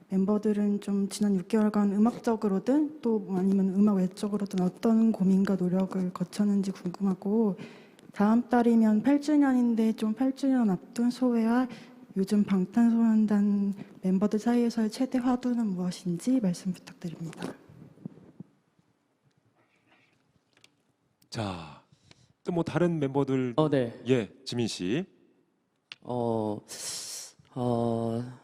멤버들은 좀 지난 6개월간 음악적으로든 또 아니면 음악 외적으로든 어떤 고민과 노력을 거쳤는지 궁금하고 다음 달이면 8주년인데 좀 8주년 앞둔 소회와 요즘 방탄소년단 멤버들 사이에서의 최대 화두는 무엇인지 말씀 부탁드립니다. 자, 또 뭐 다른 멤버들 네. 예, 지민 씨.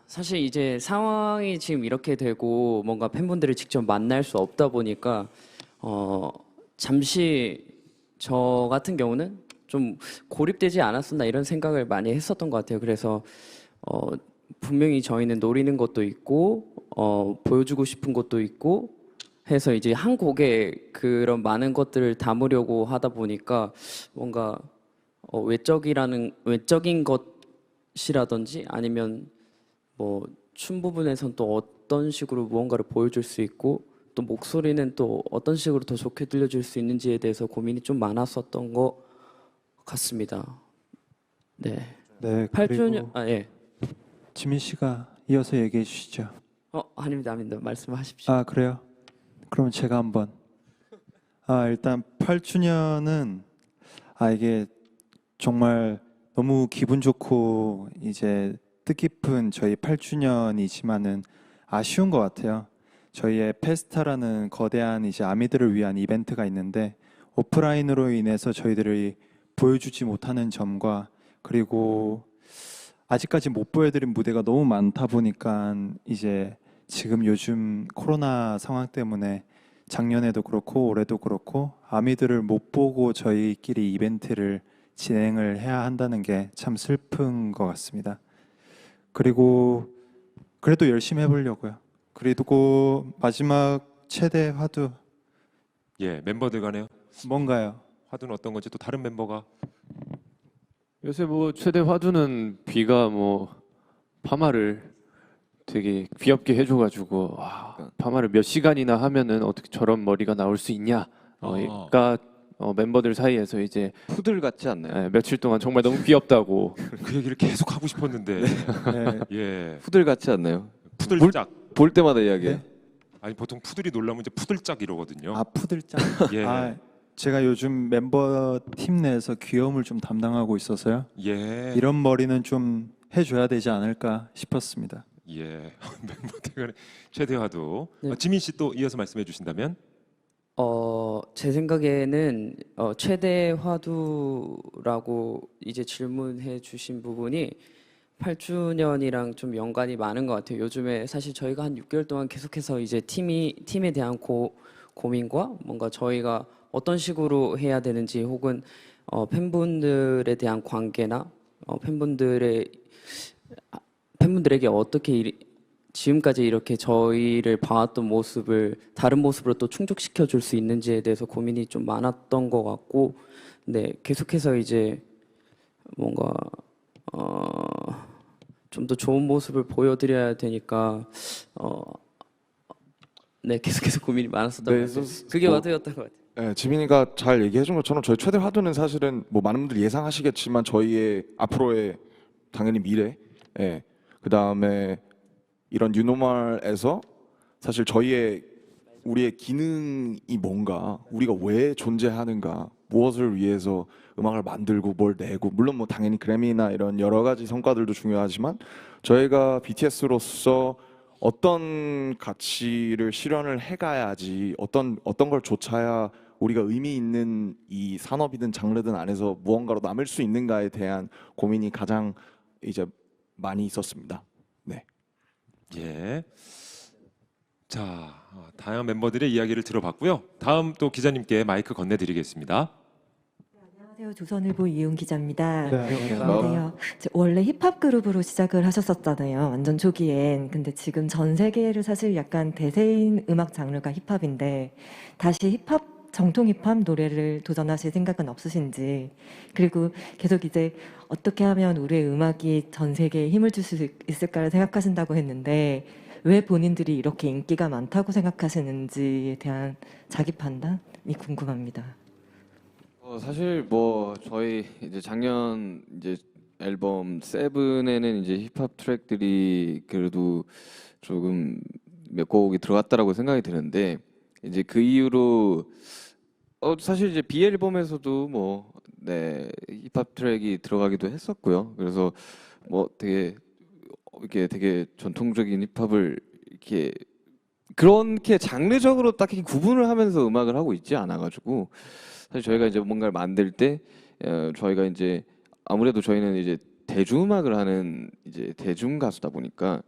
사실 이제 상황이 지금 이렇게 되고 뭔가 팬분들을 직접 만날 수 없다 보니까 잠시 저 같은 경우는 좀 고립되지 않았었나 이런 생각을 많이 했었던 것 같아요. 그래서 분명히 저희는 노리는 것도 있고 보여주고 싶은 것도 있고 해서 이제 한 곡에 그런 많은 것들을 담으려고 하다 보니까 뭔가 외적인 것이라든지 아니면 뭐 춤 부분에선 또 어떤 식으로 무언가를 보여줄 수 있고 또 목소리는 또 어떤 식으로 더 좋게 들려줄 수 있는지에 대해서 고민이 좀 많았었던 것 같습니다. 네. 네, 8주년 그리고 예. 지민 씨가 이어서 얘기해 주시죠. 아닙니다. 말씀하십시오. 아, 그래요? 그럼 제가 한번. 일단 8주년은 이게 정말 너무 기분 좋고 이제 뜻깊은 저희 8주년이지만은 아쉬운 것 같아요. 저희의 페스타라는 거대한 이제 아미들을 위한 이벤트가 있는데 오프라인으로 인해서 저희들이 보여주지 못하는 점과 그리고 아직까지 못 보여드린 무대가 너무 많다 보니까 이제 지금 요즘 코로나 상황 때문에 작년에도 그렇고 올해도 그렇고 아미들을 못 보고 저희끼리 이벤트를 진행을 해야 한다는 게 참 슬픈 것 같습니다. 그리고 그래도 열심히 해보려고요. 그리고 마지막 최대 화두 예, 멤버들 간에요. 뭔가요? 화두는 어떤 건지 또 다른 멤버가 요새 뭐 최대 화두는 비가 뭐 파마를 되게 귀엽게 해줘가지고 와, 파마를 몇 시간이나 하면은 어떻게 저런 머리가 나올 수 있냐? 그러니까 멤버들 사이에서 이제 푸들 같지 않나요? 네, 며칠 동안 정말 너무 귀엽다고 그 얘기를 계속 하고 싶었는데 네. 예, 푸들 같지 않나요? 푸들짝. 볼 때마다 이야기해요. 네. 아니 보통 푸들이 놀라면 이제 푸들짝 이러거든요. 아 푸들짝. 예, 아, 제가 요즘 member 팀 내에서 귀여움을 좀 담당하고 있어서요. 예, 이런 머리는 좀 해줘야 되지 않을까 싶었습니다. 예. 멤버들 간에 최대 화두. 네. 지민 씨 또 이어서 말씀해 주신다면 제 생각에는 최대 화두라고 이제 질문해 주신 부분이 8주년이랑 좀 연관이 많은 것 같아요. 요즘에 사실 저희가 한 6개월 동안 계속해서 이제 팀에 대한 고민과 뭔가 저희가 어떤 식으로 해야 되는지 혹은 팬분들에 대한 관계나 팬분들에게 어떻게 지금까지 이렇게 저희를 봐왔던 모습을 다른 모습으로 또 충족시켜 줄 수 있는지에 대해서 고민이 좀 많았던 것 같고, 네, 계속해서 이제 뭔가 좀 더 좋은 모습을 보여드려야 되니까 네, 계속해서 고민이 많았었던 네, 것 같아요. 그래서 그게 뭐- 화두였던 것 같아요. 네, 지민이가 잘 얘기해준 것처럼 저희 최대 화두는 사실은 뭐 많은 분들이 예상하시겠지만 저희의 앞으로의 당연히 미래, 예, 그 다음에 이런 뉴노멀에서 사실 우리의 기능이 뭔가, 우리가 왜 존재하는가, 무엇을 위해서 음악을 만들고 뭘 내고, 물론 뭐 당연히 그래미나 이런 여러 가지 성과들도 중요하지만 저희가 BTS로서 어떤 가치를 실현을 해가야지, 어떤 걸 좇아야 우리가 의미 있는 이 산업이든 장르든 안에서 무언가로 남을 수 있는가에 대한 고민이 가장 이제 많이 있었습니다. 네. 예. 자, 다양한 멤버들의 이야기를 들어봤고요. 다음 또 기자님께 마이크 건네드리겠습니다. 안녕하세요. 조선일보 이윤 기자입니다. 네, 안녕하세요. 네, 원래 힙합 그룹으로 시작을 하셨었잖아요. 완전 초기엔. 근데 지금 전 세계를 사실 약간 대세인 음악 장르가 힙합인데 다시 정통 힙합 노래를 도전하실 생각은 없으신지, 그리고 계속 이제 어떻게 하면 우리의 음악이 전 세계에 힘을 줄 수 있을까를 생각하신다고 했는데 왜 본인들이 이렇게 인기가 많다고 생각하시는지에 대한 자기 판단이 궁금합니다. 사실 뭐 저희 이제 작년 이제 앨범 세븐에는 이제 힙합 트랙들이 그래도 조금 몇 곡이 들어갔다라고 생각이 드는데, 이제 그 이후로 사실 이제 B 앨범에서도 뭐 네, 힙합 트랙이 들어가기도 했었고요. 그래서 뭐 되게 이렇게 되게 전통적인 힙합을 이렇게 그렇게 장르적으로 딱히 구분을 하면서 음악을 하고 있지 않아가지고, 사실 저희가 이제 뭔가를 만들 때 저희가 이제 아무래도 저희는 이제 대중음악을 하는 이제 대중 가수다 보니까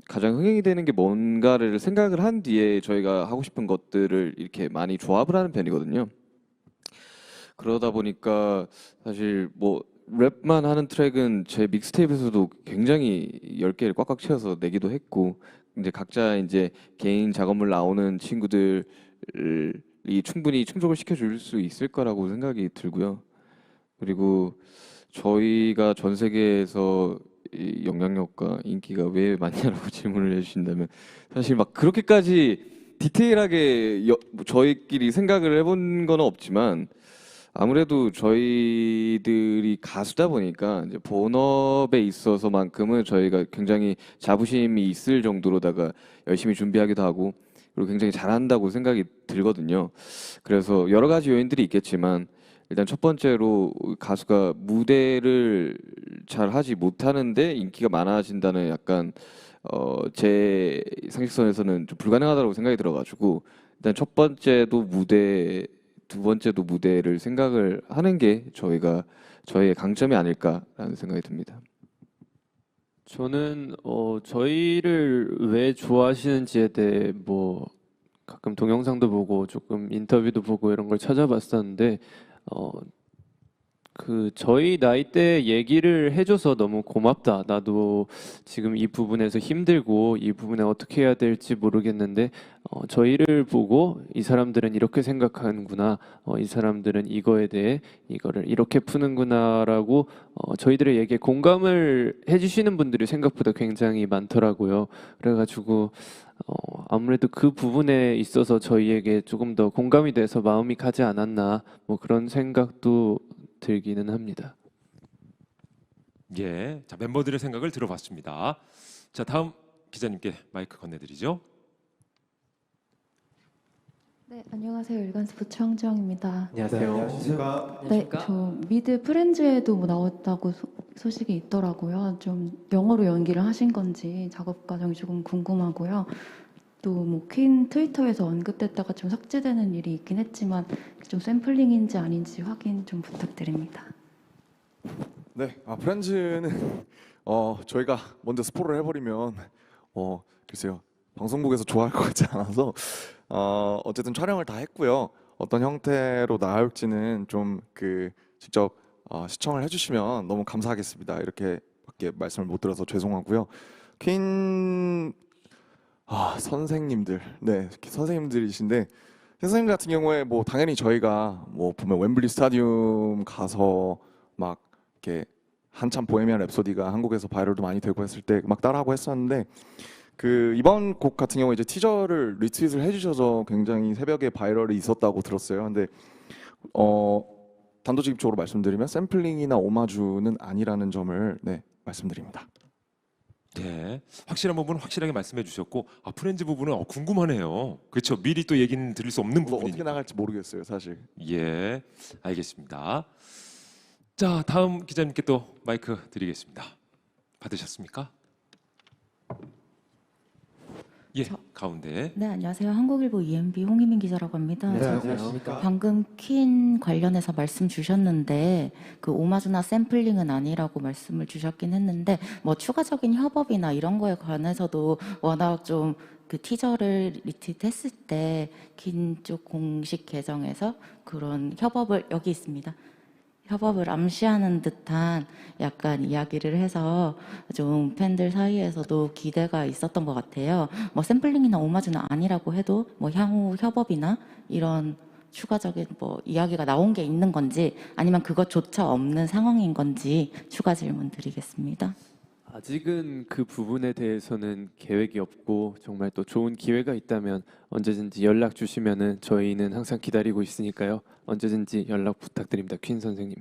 가장 흥행이 되는 게 뭔가를 생각을 한 뒤에 저희가 하고 싶은 것들을 이렇게 많이 조합을 하는 편이거든요. 그러다 보니까 사실 뭐 랩만 하는 트랙은 제 믹스테이프에서도 굉장히 10개를 꽉꽉 채워서 내기도 했고, 이제 각자 이제 개인 작업물 나오는 친구들이 충분히 충족을 시켜줄 수 있을 거라고 생각이 들고요. 그리고 저희가 전 세계에서 이 영향력과 인기가 왜 많냐라고 질문을 해주신다면, 사실 막 그렇게까지 디테일하게 저희끼리 생각을 해본 건 없지만, 아무래도 저희들이 가수다 보니까 이제 본업에 있어서만큼은 저희가 굉장히 자부심이 있을 정도로다가 열심히 준비하기도 하고, 그리고 굉장히 잘한다고 생각이 들거든요. 그래서 여러 가지 요인들이 있겠지만 일단 첫 번째로 가수가 무대를 잘 하지 못하는데 인기가 많아진다는 약간 제 상식선에서는 좀 불가능하다고 생각이 들어가지고 일단 첫 번째도 무대, 두 번째도 무대를 생각을 하는 게 저희의 강점이 아닐까라는 생각이 듭니다. 저는 저희를 왜 좋아하시는지에 대해 뭐 가끔 동영상도 보고 조금 인터뷰도 보고 이런 걸 찾아봤었는데 그 저희 나이대 얘기를 해줘서 너무 고맙다. 나도 지금 이 부분에서 힘들고 이 부분에 어떻게 해야 될지 모르겠는데 저희를 보고 이 사람들은 이렇게 생각하는구나. 이 사람들은 이거에 대해 이거를 이렇게 푸는구나라고 저희들의 얘기에 공감을 해주시는 분들이 생각보다 굉장히 많더라고요. 그래가지고 아무래도 그 부분에 있어서 저희에게 조금 더 공감이 돼서 마음이 가지 않았나 뭐 그런 생각도 들기는 합니다. 예, 자 멤버들의 생각을 들어봤습니다. 자 다음 기자님께 마이크 건네드리죠. 네, 안녕하세요. 일간스포츠 황주영입니다. 안녕하세요. 네, 저 미드 프렌즈에도 뭐 나왔다고 소식이 있더라고요. 좀 영어로 연기를 하신 건지 작업 과정이 조금 궁금하고요. 또 뭐 퀸 트위터에서 언급됐다가 좀 삭제되는 일이 있긴 했지만 좀 샘플링인지 아닌지 확인 좀 부탁드립니다. 네, 프렌즈는 저희가 먼저 스포를 해버리면 글쎄요 방송국에서 좋아할 것 같지 않아서 어쨌든 촬영을 다 했고요. 어떤 형태로 나올지는 좀 직접 시청을 해주시면 너무 감사하겠습니다. 이렇게밖에 말씀을 못 드려서 죄송하고요. 퀸 선생님들, 네 선생님들이신데 선생님 같은 경우에 뭐 당연히 저희가 뭐 보면 웸블리 스타디움 가서 막 이렇게 한참 보헤미안 랩소디가 한국에서 바이럴도 많이 되고 했을 때 막 따라하고 했었는데 이번 곡 같은 경우에 이제 티저를 리트윗을 해주셔서 굉장히 새벽에 바이럴이 있었다고 들었어요. 근데 단도직입적으로 말씀드리면 샘플링이나 오마주는 아니라는 점을 말씀드립니다. 네, 확실한 부분은 확실하게 말씀해 주셨고 프렌즈 부분은 궁금하네요. 그렇죠. 미리 또 얘기는 드릴 수 없는 부분이니까. 어떻게 나갈지 모르겠어요, 사실. 예, 알겠습니다. 자, 다음 기자님께 또 마이크 드리겠습니다. 받으셨습니까? 예, 가운데. 네, 안녕하세요. 한국일보 EMB 홍희민 기자라고 합니다. 네, 안녕하세요. 방금 퀸 관련해서 말씀 주셨는데 그 오마주나 샘플링은 아니라고 말씀을 주셨긴 했는데 뭐 추가적인 협업이나 이런 거에 관해서도 워낙 좀 그 티저를 리트윗했을 때 퀸 쪽 공식 계정에서 그런 협업을 여기 있습니다. 협업을 암시하는 듯한 약간 이야기를 해서 좀 팬들 사이에서도 기대가 있었던 것 같아요. 뭐 샘플링이나 오마주는 아니라고 해도 뭐 향후 협업이나 이런 추가적인 뭐 이야기가 나온 게 있는 건지 아니면 그것조차 없는 상황인 건지 추가 질문 드리겠습니다. 아직은 그 부분에 대해서는 계획이 없고 정말 또 좋은 기회가 있다면 언제든지 연락 주시면은 저희는 항상 기다리고 있으니까요. 언제든지 연락 부탁드립니다. 퀸 선생님.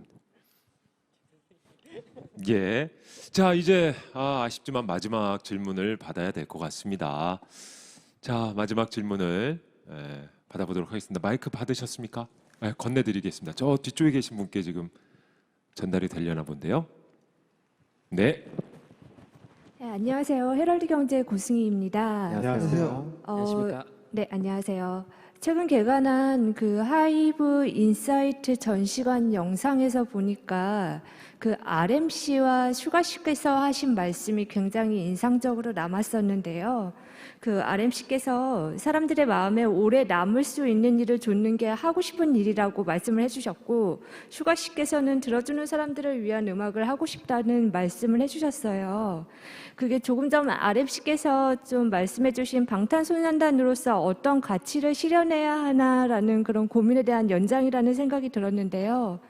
예. 자, 이제 아쉽지만 마지막 질문을 받아야 될 것 같습니다. 자, 마지막 질문을 받아보도록 하겠습니다. 마이크 받으셨습니까? 건네드리겠습니다. 저 뒤쪽에 계신 분께 지금 전달이 되려나 본데요. 네. 네, 안녕하세요. 헤럴드 경제 고승희입니다. 안녕하세요. 안녕하십니까? 네, 안녕하세요. 최근 개관한 그 하이브 인사이트 전시관 영상에서 보니까 그 RMC와 슈가씨께서 하신 말씀이 굉장히 인상적으로 남았었는데요. 그 RMC께서 사람들의 마음에 오래 남을 수 있는 일을 좇는 게 하고 싶은 일이라고 말씀을 해주셨고, 슈가씨께서는 들어주는 사람들을 위한 음악을 하고 싶다는 말씀을 해주셨어요. 그게 조금 전 RMC께서 좀 말씀해주신 방탄소년단으로서 어떤 가치를 실현해야 하나라는 그런 고민에 대한 연장이라는 생각이 들었는데요.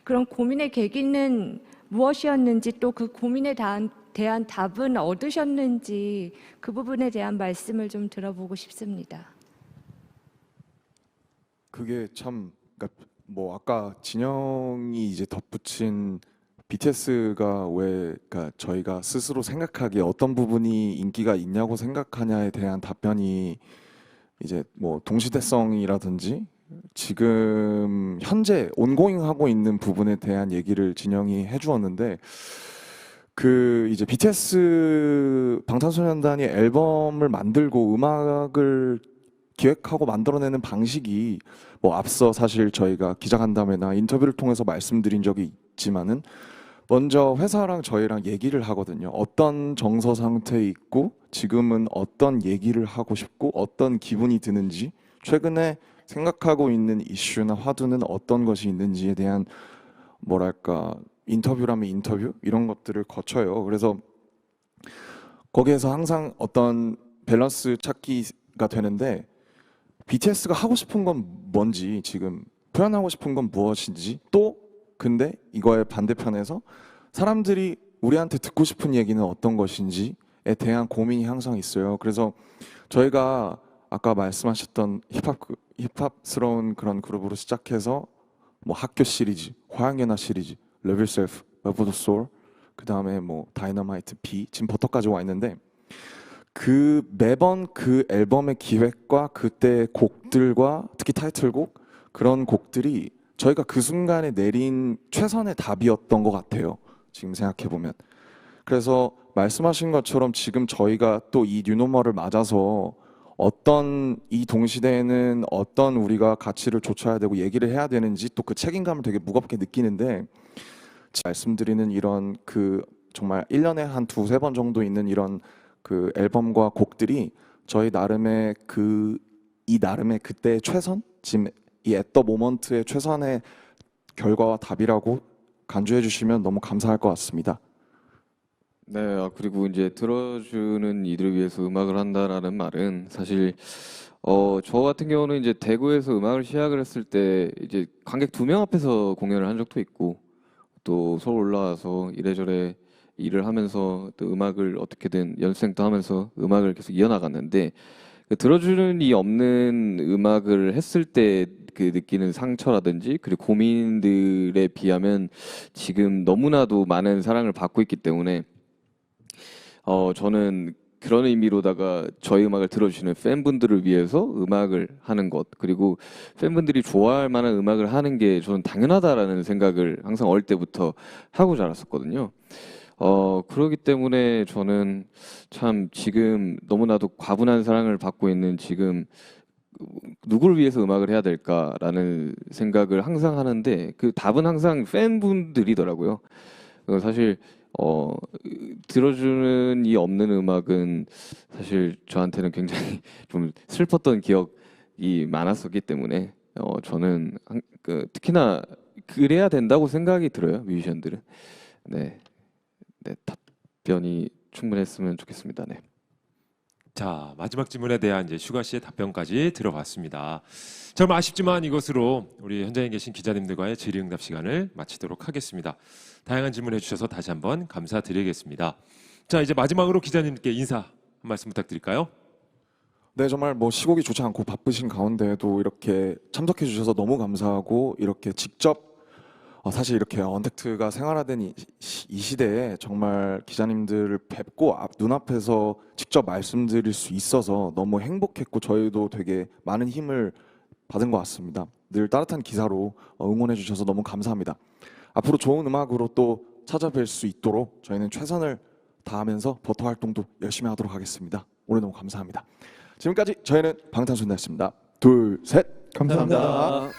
그런 고민의 계기는 무엇이었는지 또 그 고민에 대한 답은 얻으셨는지 그 부분에 대한 말씀을 좀 들어보고 싶습니다. 그게 참 뭐 아까 진영이 이제 덧붙인 BTS가 왜 저희가 스스로 생각하기에 어떤 부분이 인기가 있냐고 생각하냐에 대한 답변이 이제 뭐 동시대성이라든지 지금 현재 온고잉 하고 있는 부분에 대한 얘기를 진영이 해주었는데 그 이제 BTS 방탄소년단이 앨범을 만들고 음악을 기획하고 만들어내는 방식이 뭐 앞서 사실 저희가 기자간담회나 인터뷰를 통해서 말씀드린 적이 있지만은 먼저 회사랑 저희랑 얘기를 하거든요. 어떤 정서 상태에 있고 지금은 어떤 얘기를 하고 싶고 어떤 기분이 드는지 최근에 생각하고 있는 이슈나 화두는 어떤 것이 있는지에 대한 뭐랄까 인터뷰라면 인터뷰 이런 것들을 거쳐요. 그래서 거기에서 항상 어떤 밸런스 찾기가 되는데 BTS가 하고 싶은 건 뭔지 지금 표현하고 싶은 건 무엇인지 또 근데 이거의 반대편에서 사람들이 우리한테 듣고 싶은 얘기는 어떤 것인지에 대한 고민이 항상 있어요. 그래서 저희가 아까 말씀하셨던 힙합스러운 그런 그룹으로 시작해서 뭐 학교 시리즈, 화양연화 시리즈, Love Yourself, Love the Soul, 그 다음에 뭐 다이너마이트 B, 지금 버터까지 와 있는데 그 매번 그 앨범의 기획과 그때의 곡들과 특히 타이틀곡 그런 곡들이 저희가 그 순간에 내린 최선의 답이었던 것 같아요. 지금 생각해 보면. 그래서 말씀하신 것처럼 지금 저희가 또 이 뉴노멀을 맞아서 어떤 이 동시대에는 어떤 우리가 가치를 좇아야 되고 얘기를 해야 되는지 또 그 책임감을 되게 무겁게 느끼는데 말씀드리는 이런 그 정말 1년에 한 두세 번 정도 있는 이런 그 앨범과 곡들이 저희 나름의 이 나름의 그때의 최선 지금 이 at the moment의 최선의 결과와 답이라고 간주해 주시면 너무 감사할 것 같습니다. 네, 그리고 이제 들어주는 이들을 위해서 음악을 한다라는 말은 사실 저 같은 경우는 이제 대구에서 음악을 시작을 했을 때 이제 관객 2명 앞에서 공연을 한 적도 있고 또 서울 올라와서 이래저래 일을 하면서 또 음악을 어떻게든 연습생도 하면서 음악을 계속 이어나갔는데 그 들어주는 이 없는 음악을 했을 때 그 느끼는 상처라든지 그리고 고민들에 비하면 지금 너무나도 많은 사랑을 받고 있기 때문에 저는 그런 의미로다가 저희 음악을 들어주시는 팬분들을 위해서 음악을 하는 것 그리고 팬분들이 좋아할 만한 음악을 하는 게 저는 당연하다라는 생각을 항상 어릴 때부터 하고 자랐었거든요. 그렇기 때문에 저는 참 지금 너무나도 과분한 사랑을 받고 있는 지금 누구를 위해서 음악을 해야 될까라는 생각을 항상 하는데 그 답은 항상 팬분들이더라고요. 사실 들어주는 이 없는 음악은 사실 저한테는 굉장히 좀 슬펐던 기억이 많았었기 때문에 저는 특히나 그래야 된다고 생각이 들어요. 뮤지션들은. 네, 답변이 충분했으면 좋겠습니다. 네. 자, 마지막 질문에 대한 이제 슈가 씨의 답변까지 들어봤습니다. 정말 아쉽지만 이것으로 우리 현장에 계신 기자님들과의 질의응답 시간을 마치도록 하겠습니다. 다양한 질문해 주셔서 다시 한번 감사드리겠습니다. 자, 이제 마지막으로 기자님께 인사 한 말씀 부탁드릴까요? 네, 정말 뭐 시국이 좋지 않고 바쁘신 가운데에도 이렇게 참석해 주셔서 너무 감사하고 이렇게 직접 사실 이렇게 언택트가 생활화된 이 시대에 정말 기자님들을 뵙고 눈앞에서 직접 말씀드릴 수 있어서 너무 행복했고 저희도 되게 많은 힘을 받은 것 같습니다. 늘 따뜻한 기사로 응원해 주셔서 너무 감사합니다. 앞으로 좋은 음악으로 또 찾아뵐 수 있도록 저희는 최선을 다하면서 버터 활동도 열심히 하도록 하겠습니다. 오늘 너무 감사합니다. 지금까지 저희는 방탄소년단이었습니다. 둘, 셋. 감사합니다.